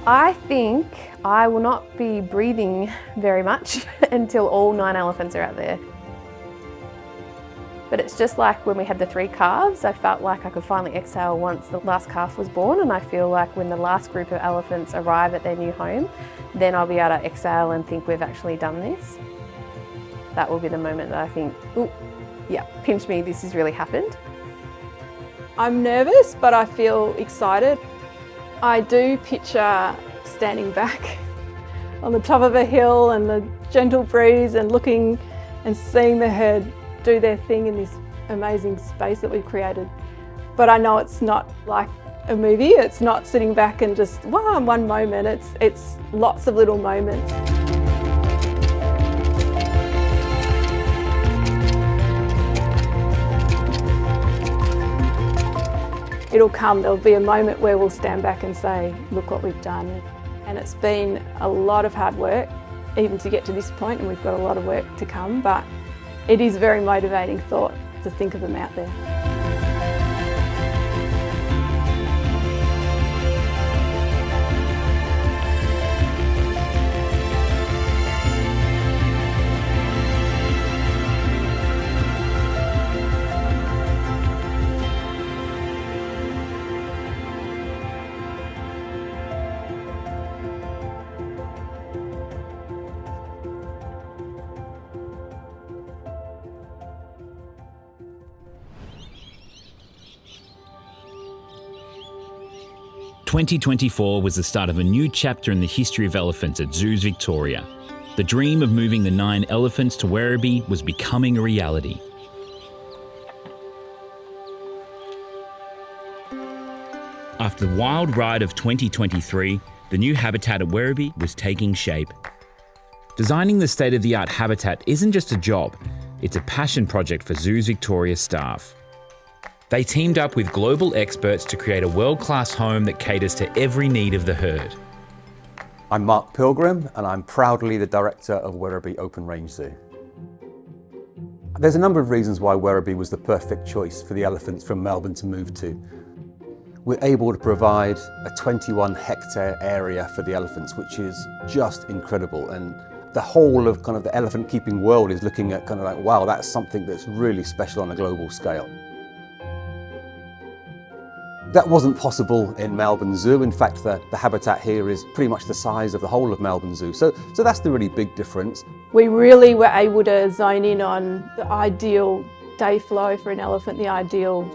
I think I will not be breathing very much until all 9 elephants are out there. But it's just like when we had the 3 calves, I felt like I could finally exhale once the last calf was born, and I feel like when the last group of elephants arrive at their new home, then I'll be able to exhale and think we've actually done this. That will be the moment that I think, ooh, yeah, pinch me, this has really happened. I'm nervous, but I feel excited. I do picture standing back on the top of a hill and the gentle breeze and looking and seeing the herd do their thing in this amazing space that we've created. But I know it's not like a movie. It's not sitting back and just, wow, one moment. It's lots of little moments. It'll come, there'll be a moment where we'll stand back and say, look what we've done. And it's been a lot of hard work, even to get to this point, and we've got a lot of work to come, but it is a very motivating thought to think of them out there. 2024 was the start of a new chapter in the history of elephants at Zoos Victoria. The dream of moving the 9 elephants to Werribee was becoming a reality. After the wild ride of 2023, the new habitat at Werribee was taking shape. Designing the state-of-the-art habitat isn't just a job, it's a passion project for Zoos Victoria staff. They teamed up with global experts to create a world-class home that caters to every need of the herd. I'm Mark Pilgrim, and I'm proudly the director of Werribee Open Range Zoo. There's a number of reasons why Werribee was the perfect choice for the elephants from Melbourne to move to. We're able to provide a 21-hectare area for the elephants, which is just incredible. And the whole of kind of the elephant keeping world is looking at kind of like, wow, that's something that's really special on a global scale. That wasn't possible in Melbourne Zoo. In fact, the habitat here is pretty much the size of the whole of Melbourne Zoo. So that's the really big difference. We really were able to zone in on the ideal day flow for an elephant, the ideal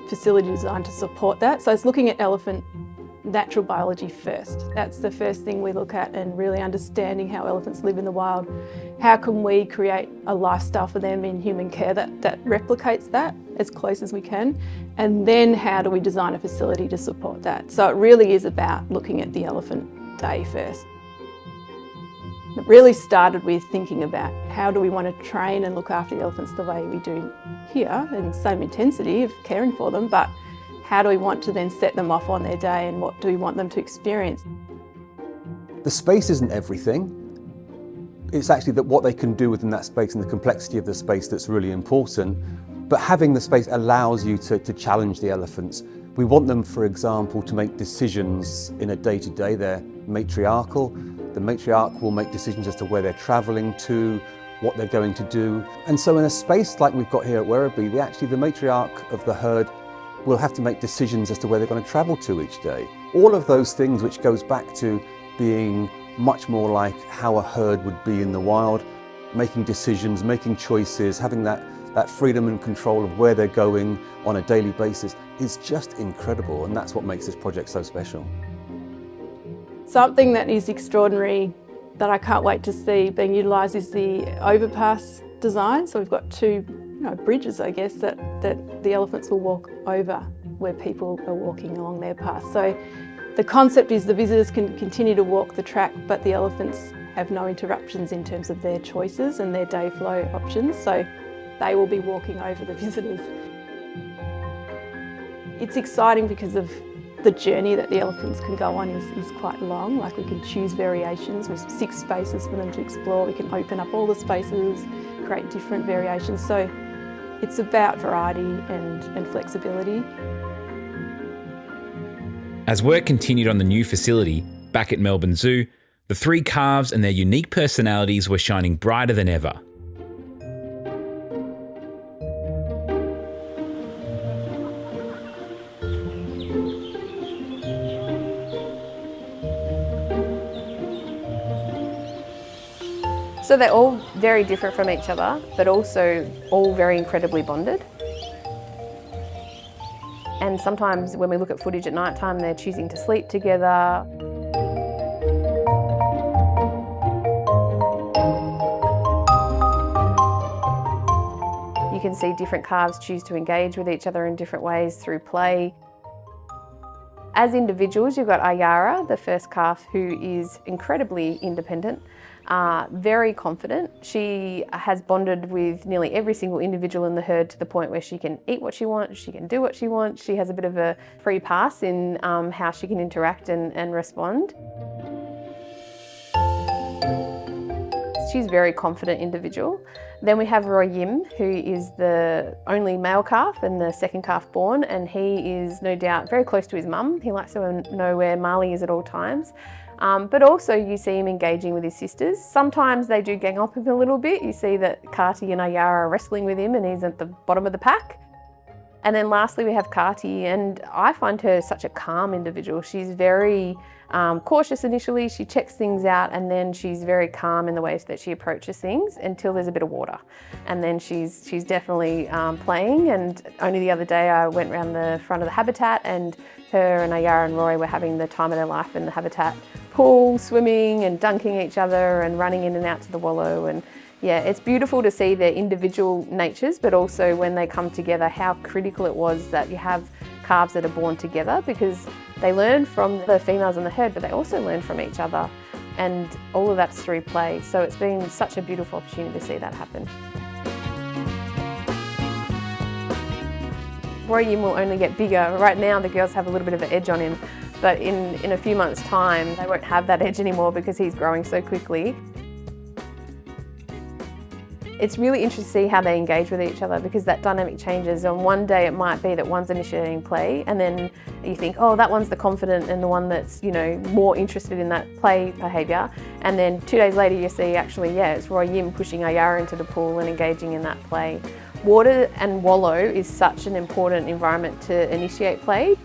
facility design to support that. So it's looking at elephant natural biology first. That's the first thing we look at, and really understanding how elephants live in the wild. How can we create a lifestyle for them in human care that replicates that as close as we can? And then how do we design a facility to support that? So it really is about looking at the elephant day first. It really started with thinking about how do we want to train and look after the elephants the way we do here, in the same intensity of caring for them, but how do we want to then set them off on their day, and what do we want them to experience? The space isn't everything. It's actually that what they can do within that space and the complexity of the space that's really important. But having the space allows you to challenge the elephants. We want them, for example, to make decisions in a day-to-day. They're matriarchal. The matriarch will make decisions as to where they're travelling to, what they're going to do. And so in a space like we've got here at Werribee, the matriarch of the herd will have to make decisions as to where they're going to travel to each day. All of those things, which goes back to being much more like how a herd would be in the wild, making decisions, making choices, having that freedom and control of where they're going on a daily basis is just incredible, and that's what makes this project so special. Something that is extraordinary that I can't wait to see being utilised is the overpass design. So we've got 2 bridges, I guess, that the elephants will walk over where people are walking along their path. So the concept is the visitors can continue to walk the track, but the elephants have no interruptions in terms of their choices and their day flow options. So they will be walking over the visitors. It's exciting because of the journey that the elephants can go on is quite long. Like, we can choose variations with 6 spaces for them to explore. We can open up all the spaces, create different variations. So it's about variety and flexibility. As work continued on the new facility, Back at Melbourne Zoo, the three calves and their unique personalities were shining brighter than ever. So they're all very different from each other, but also all very incredibly bonded. And sometimes when we look at footage at night time, they're choosing to sleep together. You can see different calves choose to engage with each other in different ways through play. As individuals, you've got Ayara, the first calf, who is incredibly independent, very confident. She has bonded with nearly every single individual in the herd to the point where she can eat what she wants, she can do what she wants. She has a bit of a free pass in how she can interact and respond. She's a very confident individual. Then we have Roy Yim, who is the only male calf and the second calf born, and he is no doubt very close to his mum. He likes to know where Marley is at all times. But also you see him engaging with his sisters. Sometimes they do gang up him a little bit. You see that Kati and Ayara are wrestling with him and he's at the bottom of the pack. And then lastly we have Kati, and I find her such a calm individual. She's very cautious initially, she checks things out, and then she's very calm in the ways that she approaches things until there's a bit of water. And then she's definitely playing. And only the other day I went around the front of the habitat and her and Ayara and Roy were having the time of their life in the habitat pool, swimming and dunking each other and running in and out to the wallow. And yeah, it's beautiful to see their individual natures, but also when they come together, how critical it was that you have calves that are born together, because they learn from the females in the herd, but they also learn from each other. And all of that's through play. So it's been such a beautiful opportunity to see that happen. Roy Yim will only get bigger. Right now the girls have a little bit of an edge on him, but in a few months' time they won't have that edge anymore because he's growing so quickly. It's really interesting to see how they engage with each other, because that dynamic changes. On one day it might be that one's initiating play, and then you think, oh, that one's the confident and the one that's, you know, more interested in that play behaviour. And then 2 days later you see actually, yeah, it's Roy Yim pushing Ayara into the pool and engaging in that play. Water and wallow is such an important environment to initiate play.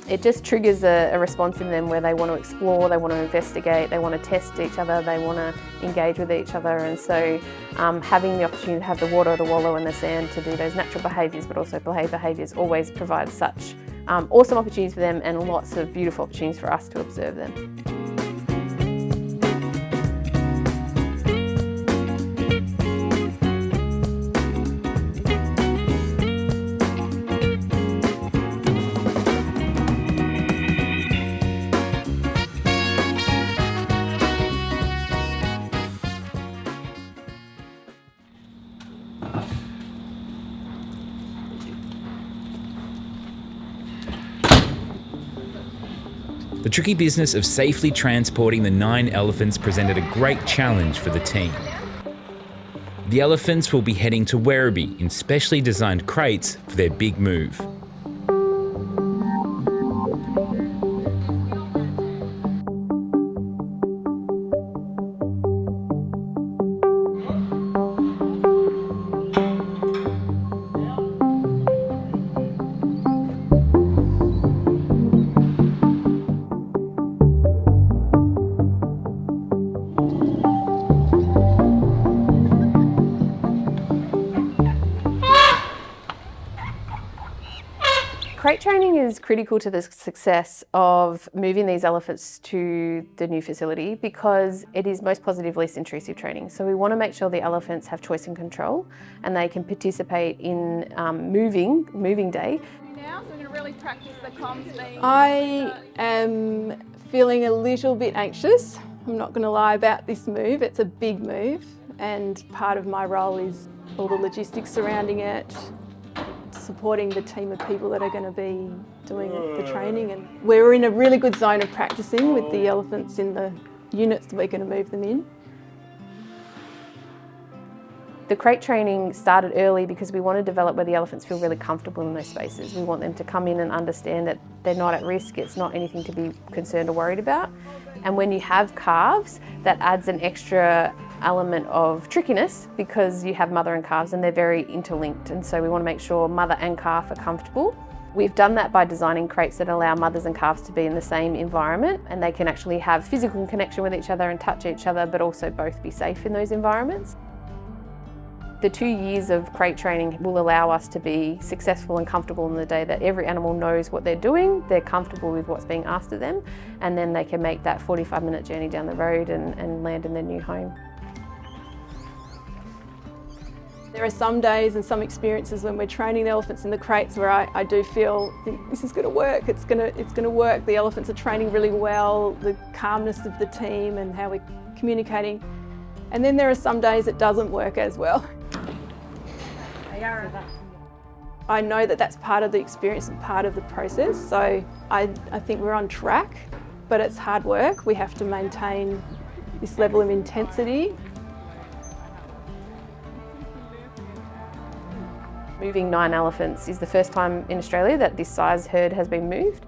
It just triggers a response in them where they want to explore, they want to investigate, they want to test each other, they want to engage with each other. And so having the opportunity to have the water, the wallow and the sand to do those natural behaviours, but also play behaviours, always provides such awesome opportunities for them and lots of beautiful opportunities for us to observe them. The tricky business of safely transporting the 9 elephants presented a great challenge for the team. The elephants will be heading to Werribee in specially designed crates for their big move. Crate training is critical to the success of moving these elephants to the new facility because it is most positive, least intrusive training. So we want to make sure the elephants have choice and control and they can participate in moving day. Now, so we're going to really practice the comms being... I am feeling a little bit anxious. I'm not going to lie about this move. It's a big move, and part of my role is all the logistics surrounding it, supporting the team of people that are going to be doing the training. And we're in a really good zone of practicing with the elephants in the units that we're going to move them in. The crate training started early because we want to develop where the elephants feel really comfortable in those spaces. We want them to come in and understand that they're not at risk, it's not anything to be concerned or worried about. And when you have calves, that adds an extra element of trickiness because you have mother and calves and they're very interlinked, and so we want to make sure mother and calf are comfortable. We've done that by designing crates that allow mothers and calves to be in the same environment, and they can actually have physical connection with each other and touch each other, but also both be safe in those environments. The 2 years of crate training will allow us to be successful and comfortable on the day that every animal knows what they're doing, they're comfortable with what's being asked of them, and then they can make that 45-minute journey down the road and land in their new home. There are some days and some experiences when we're training the elephants in the crates where I do feel this is going to work, it's going to work. The elephants are training really well, the calmness of the team and how we're communicating. And then there are some days it doesn't work as well. I know that that's part of the experience and part of the process, so I think we're on track, but it's hard work. We have to maintain this level of intensity. Moving 9 elephants is the first time in Australia that this size herd has been moved.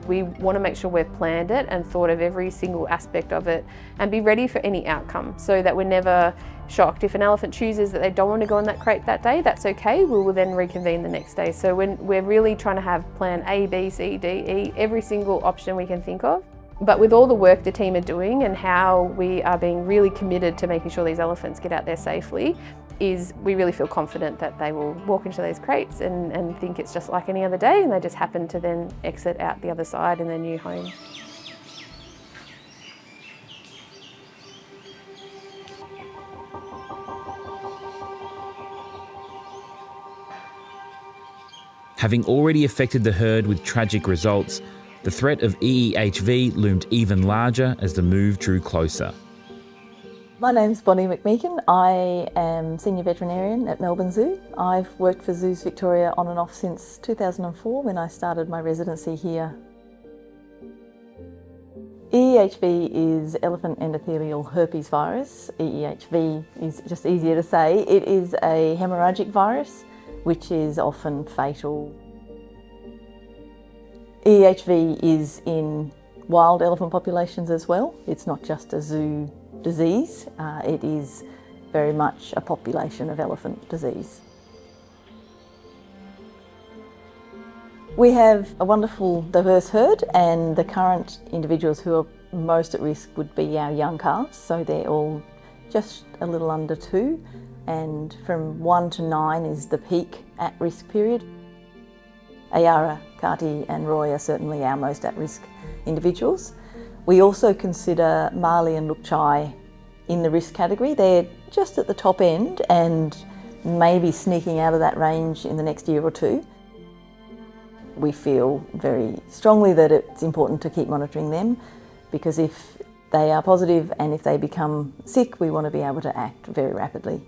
We want to make sure we've planned it and thought of every single aspect of it and be ready for any outcome so that we're never shocked. If an elephant chooses that they don't want to go in that crate that day, that's okay. We will then reconvene the next day. So we're really trying to have plan A, B, C, D, E, every single option we can think of. But with all the work the team are doing and how we are being really committed to making sure these elephants get out there safely, we really feel confident that they will walk into those crates and think it's just like any other day, and they just happen to then exit out the other side in their new home. Having already affected the herd with tragic results, the threat of EEHV loomed even larger as the move drew closer. My name's Bonnie McMeekin. I am Senior Veterinarian at Melbourne Zoo. I've worked for Zoos Victoria on and off since 2004 when I started my residency here. EEHV is elephant endothelial herpes virus. EEHV is just easier to say. It is a hemorrhagic virus which is often fatal. EEHV is in wild elephant populations as well. It's not just a zoo disease, it is very much a population of elephant disease. We have a wonderful diverse herd, and the current individuals who are most at risk would be our young calves, so they're all just a little under 2, and from 1 to 9 is the peak at-risk period. Ayara, Kati and Roy are certainly our most at-risk individuals. We also consider Mali and Lukchai in the risk category. They're just at the top end and maybe sneaking out of that range in the next year or 2. We feel very strongly that it's important to keep monitoring them, because if they are positive and if they become sick, we want to be able to act very rapidly.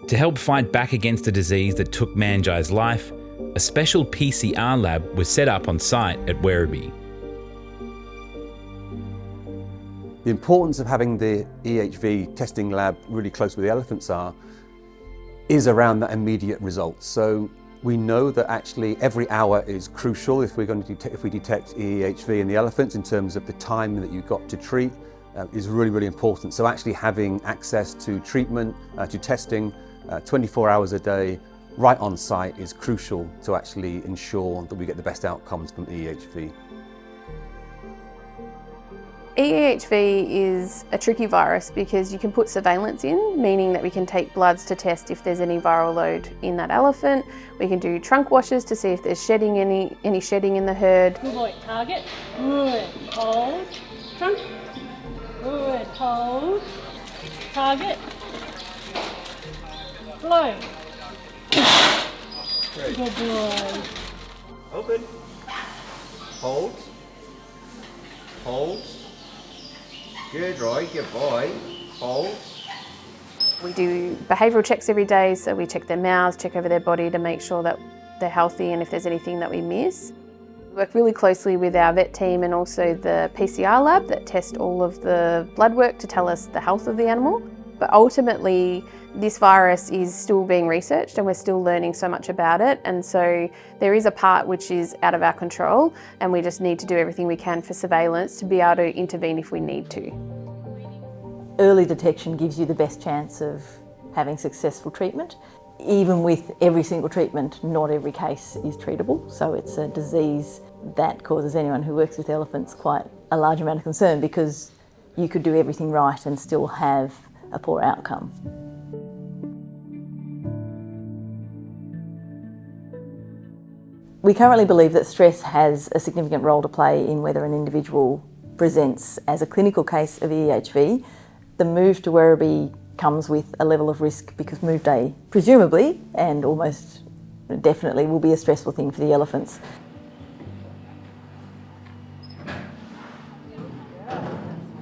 To help fight back against a disease that took Manjai's life, a special PCR lab was set up on site at Werribee. The importance of having the EHV testing lab really close where the elephants is around that immediate result. So we know that actually every hour is crucial if we detect EHV in the elephants, in terms of the time that you've got to treat is really, really important. So actually having access to treatment, to testing 24 hours a day, right on site is crucial to actually ensure that we get the best outcomes from EHV. EEHV is a tricky virus because you can put surveillance in, meaning that we can take bloods to test if there's any viral load in that elephant. We can do trunk washes to see if there's shedding, any shedding in the herd. Good boy, target, good, hold, trunk, good, hold, target, blow. Great. Good boy. Open. Hold. Hold. Good, Roy. Good boy. Hold. We do behavioural checks every day, so we check their mouths, check over their body to make sure that they're healthy and if there's anything that we miss. Work really closely with our vet team and also the PCR lab that test all of the blood work to tell us the health of the animal. But ultimately, this virus is still being researched and we're still learning so much about it, and so there is a part which is out of our control and we just need to do everything we can for surveillance to be able to intervene if we need to. Early detection gives you the best chance of having successful treatment. Even with every single treatment, not every case is treatable, so it's a disease that causes anyone who works with elephants quite a large amount of concern, because you could do everything right and still have a poor outcome. We currently believe that stress has a significant role to play in whether an individual presents as a clinical case of EHV. The move to Werribee comes with a level of risk because move day, presumably and almost definitely, will be a stressful thing for the elephants.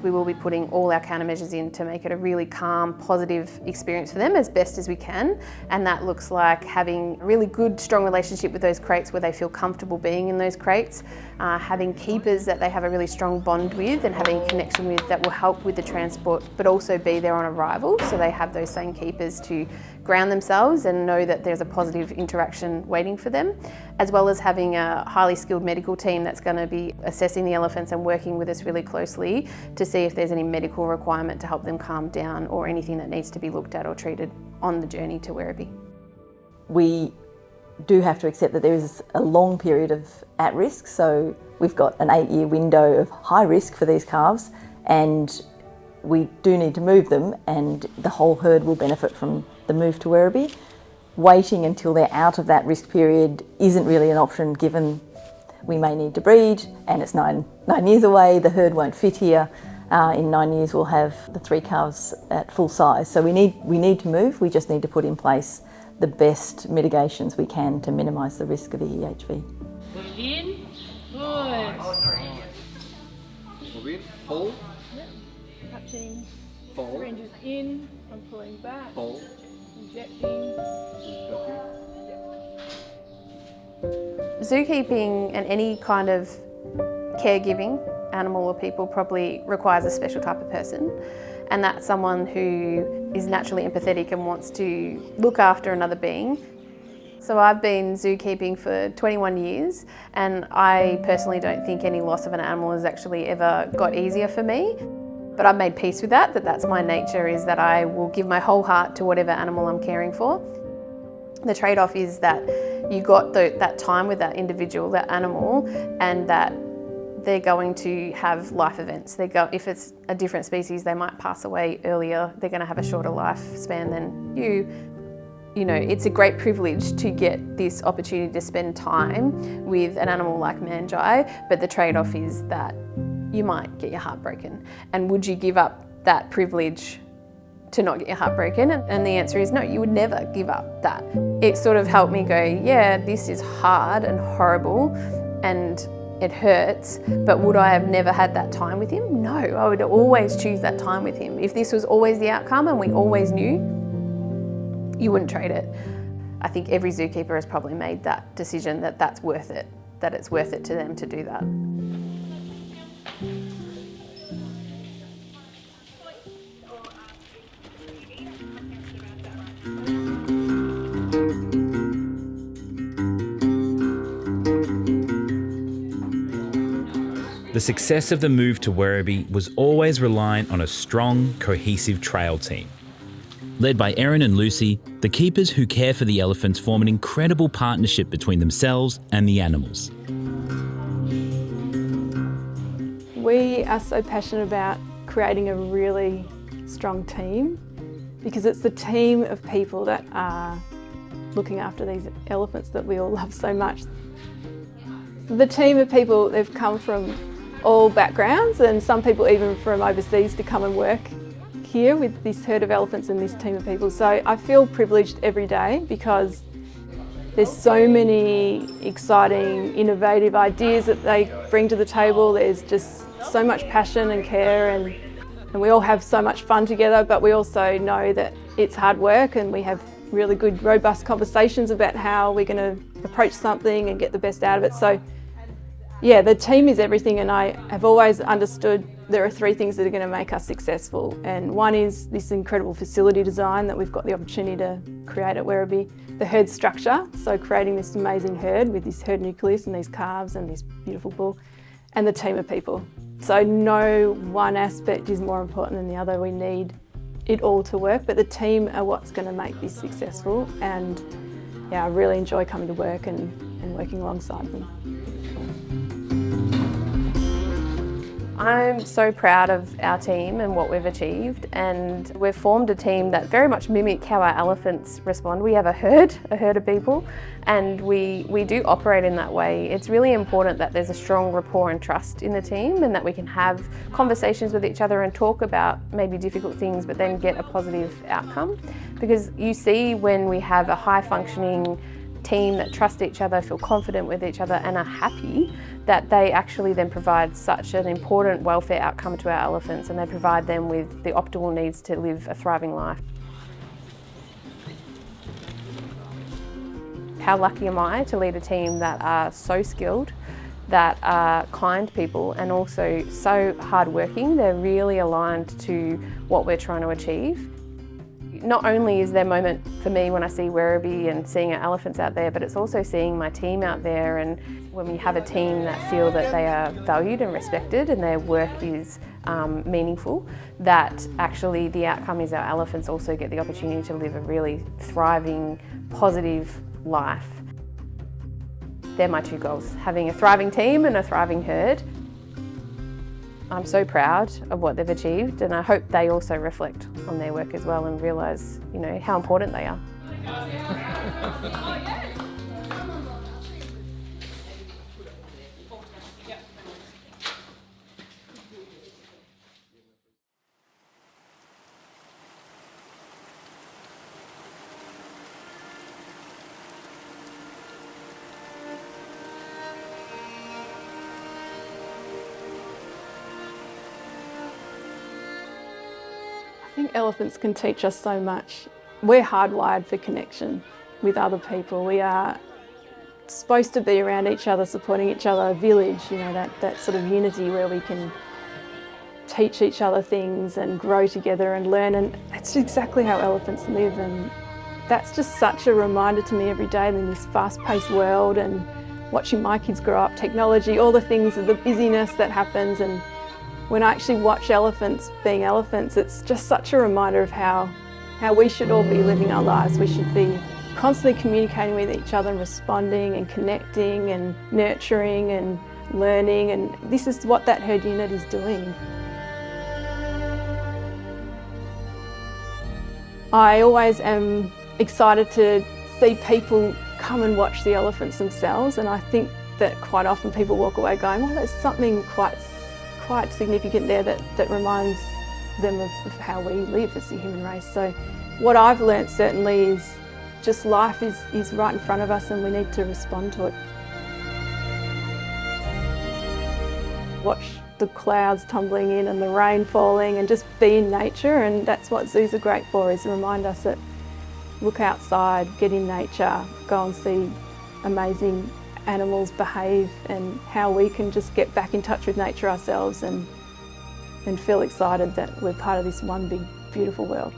We will be putting all our countermeasures in to make it a really calm, positive experience for them as best as we can. And that looks like having a really good, strong relationship with those crates where they feel comfortable being in those crates, having keepers that they have a really strong bond with and having a connection with that will help with the transport, but also be there on arrival, so they have those same keepers to ground themselves and know that there's a positive interaction waiting for them, as well as having a highly skilled medical team that's going to be assessing the elephants and working with us really closely to see if there's any medical requirement to help them calm down or anything that needs to be looked at or treated on the journey to Werribee. We do have to accept that there is a long period of at risk, so we've got an 8-year window of high risk for these calves, and we do need to move them, and the whole herd will benefit from the move to Werribee. Waiting until they're out of that risk period isn't really an option, given we may need to breed and it's nine years away, the herd won't fit here. In 9 years we'll have the 3 calves at full size. So we need to move, we just need to put in place the best mitigations we can to minimise the risk of EHV. Put it in. Good. Move in. Hold. Touching. Hold. Syringes in. I'm pulling back. Hold. Injecting. Zookeeping and any kind of caregiving, animal or people, probably requires a special type of person, and that's someone who is naturally empathetic and wants to look after another being. So I've been zookeeping for 21 years, and I personally don't think any loss of an animal has actually ever got easier for me. But I've made peace with that that's my nature, is that I will give my whole heart to whatever animal I'm caring for. The trade-off is that you got that time with that individual, that animal, and that they're going to have life events. If it's a different species, they might pass away earlier. They're going to have a shorter lifespan than you. You know, it's a great privilege to get this opportunity to spend time with an animal like Manjai, but the trade-off is that you might get your heart broken. And would you give up that privilege to not get your heart broken? And the answer is no, you would never give up that. It sort of helped me go, yeah, this is hard and horrible and it hurts, but would I have never had that time with him? No, I would always choose that time with him. If this was always the outcome and we always knew, you wouldn't trade it. I think every zookeeper has probably made that decision that that's worth it, that it's worth it to them to do that. The success of the move to Werribee was always reliant on a strong, cohesive trail team. Led by Erin and Lucy, the keepers who care for the elephants form an incredible partnership between themselves and the animals. We are so passionate about creating a really strong team, because it's the team of people that are looking after these elephants that we all love so much. The team of people, they've come from all backgrounds, and some people even from overseas to come and work here with this herd of elephants and this team of people. So I feel privileged every day because there's so many exciting, innovative ideas that they bring to the table. There's just so much passion and care, and we all have so much fun together, but we also know that it's hard work, and we have really good, robust conversations about how we're going to approach something and get the best out of it. So Yeah, the team is everything, and I have always understood there are three things that are going to make us successful. And one is this incredible facility design that we've got the opportunity to create at Werribee. The herd structure, so creating this amazing herd with this herd nucleus and these calves and this beautiful bull, and the team of people. So no one aspect is more important than the other. We need it all to work, but the team are what's going to make this successful. And yeah, I really enjoy coming to work and working alongside them. I'm so proud of our team and what we've achieved, and we've formed a team that very much mimic how our elephants respond. We have a herd of people, and we do operate in that way. It's really important that there's a strong rapport and trust in the team, and that we can have conversations with each other and talk about maybe difficult things, but then get a positive outcome. Because you see, when we have a high functioning team that trust each other, feel confident with each other and are happy, that they actually then provide such an important welfare outcome to our elephants, and they provide them with the optimal needs to live a thriving life. How lucky am I to lead a team that are so skilled, that are kind people, and also so hardworking. They're really aligned to what we're trying to achieve. Not only is there a moment for me when I see Werribee and seeing our elephants out there, but it's also seeing my team out there. And when we have a team that feel that they are valued and respected and their work is meaningful, that actually the outcome is our elephants also get the opportunity to live a really thriving, positive life. They're my two goals, having a thriving team and a thriving herd. I'm so proud of what they've achieved, and I hope they also reflect on their work as well and realise, you know, how important they are. I think elephants can teach us so much. We're hardwired for connection with other people. We are supposed to be around each other, supporting each other, a village, you know, that sort of unity where we can teach each other things and grow together and learn, and that's exactly how elephants live. And that's just such a reminder to me every day in this fast-paced world, and watching my kids grow up, technology, all the things, the busyness that happens. And when I actually watch elephants being elephants, it's just such a reminder of how we should all be living our lives. We should be constantly communicating with each other and responding and connecting and nurturing and learning, and this is what that herd unit is doing. I always am excited to see people come and watch the elephants themselves, and I think that quite often people walk away going, well, there's something quite significant there that reminds them of how we live as a human race. So what I've learnt certainly is just life is right in front of us, and we need to respond to it. Watch the clouds tumbling in and the rain falling and just be in nature, and that's what zoos are great for, is to remind us that look outside, get in nature, go and see amazing animals behave, and how we can just get back in touch with nature ourselves and feel excited that we're part of this one big beautiful world.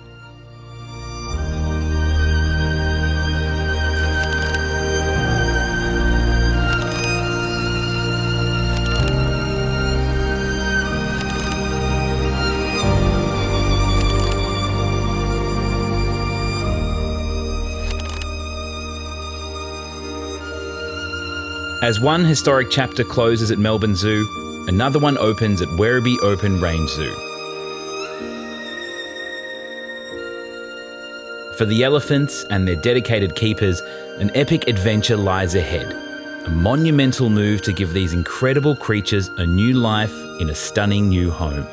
As one historic chapter closes at Melbourne Zoo, another one opens at Werribee Open Range Zoo. For the elephants and their dedicated keepers, an epic adventure lies ahead. A monumental move to give these incredible creatures a new life in a stunning new home.